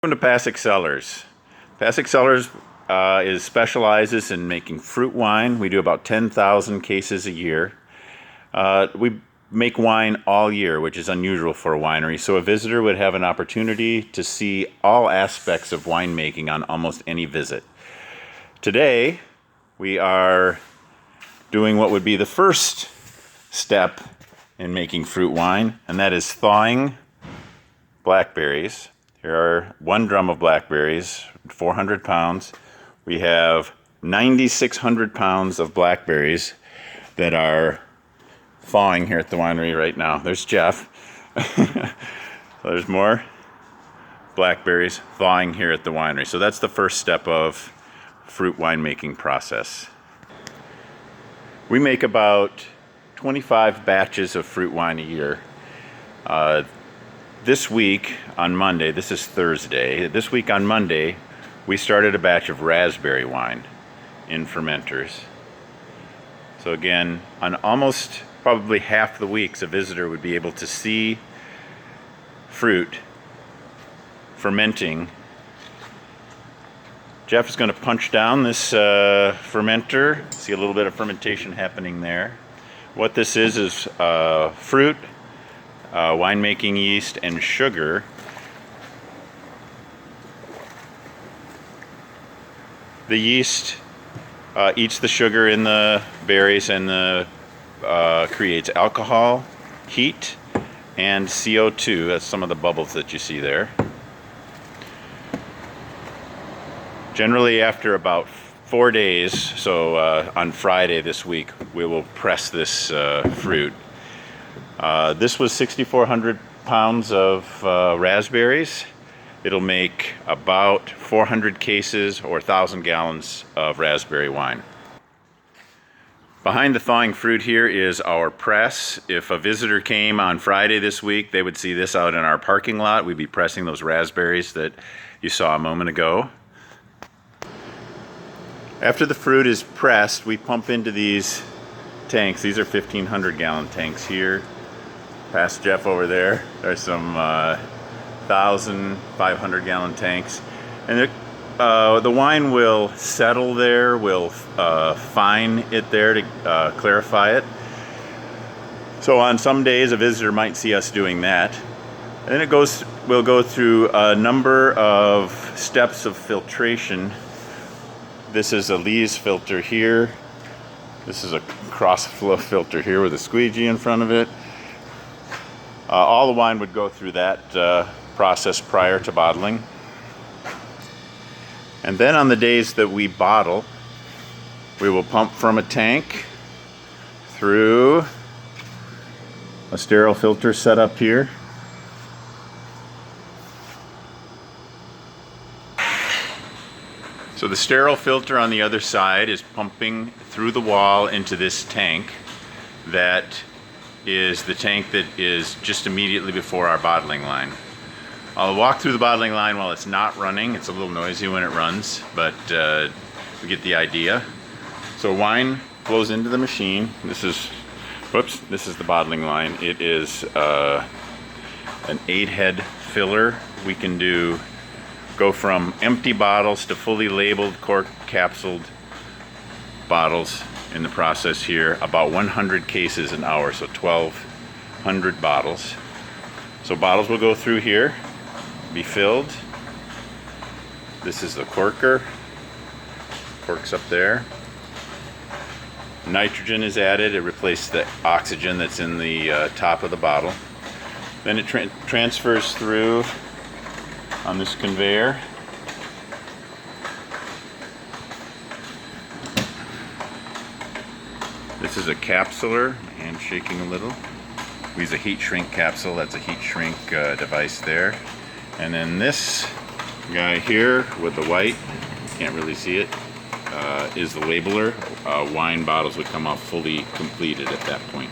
Welcome to Pasek Cellars. Pasek Cellars specializes in making fruit wine. We do about 10,000 cases a year. We make wine all year, which is unusual for a winery, so a visitor would have an opportunity to see all aspects of winemaking on almost any visit. Today, we are doing what would be the first step in making fruit wine, and that is thawing blackberries. Here are 1 drum of blackberries, 400 pounds. We have 9,600 pounds of blackberries that are thawing here at the winery right now. There's Jeff. There's more blackberries thawing here at the winery. So that's the first step of fruit winemaking process. We make about 25 batches of fruit wine a year. This week on Monday, this is Thursday, this week on Monday, we started a batch of raspberry wine in fermenters. So again, on almost probably half the weeks, a visitor would be able to see fruit fermenting. Jeff is going to punch down this fermenter. See a little bit of fermentation happening there. What this is fruit, winemaking yeast, and sugar. The yeast eats the sugar in the berries and creates alcohol, heat, and CO2. That's some of the bubbles that you see there. Generally after about 4 days, so on Friday this week, we will press this fruit. This was 6,400 pounds of raspberries. It'll make about 400 cases or 1,000 gallons of raspberry wine. Behind the thawing fruit here is our press. If a visitor came on Friday this week, they would see this out in our parking lot. We'd be pressing those raspberries that you saw a moment ago. After the fruit is pressed, we pump into these tanks. These are 1,500 gallon tanks here. Past Jeff over there, there's some 1,500 gallon tanks, and the wine will settle there. We'll fine it there to clarify it. So on some days, a visitor might see us doing that, and then we'll go through a number of steps of filtration. This is a Lee's filter here. This is a cross flow filter here with a squeegee in front of it. All the wine would go through that process prior to bottling. And then on the days that we bottle, we will pump from a tank through a sterile filter set up here. So the sterile filter on the other side is pumping through the wall into this tank. That is the tank that is just immediately before our bottling line. I'll walk through the bottling line while it's not running. It's a little noisy when it runs, but we get the idea. So wine flows into the machine. This is the bottling line. It is an 8-head filler. We can go from empty bottles to fully labeled, cork capsuled bottles in the process here, about 100 cases an hour, so 1,200 bottles. So bottles will go through here, be filled. This is the corker. Cork's up there. Nitrogen is added. It replaces the oxygen that's in the top of the bottle. Then it transfers through on this conveyor. This is a capsular, and shaking a little. We use a heat shrink capsule. That's a heat shrink device there. And then this guy here with the white, can't really see it, is the labeler. Wine bottles would come off fully completed at that point.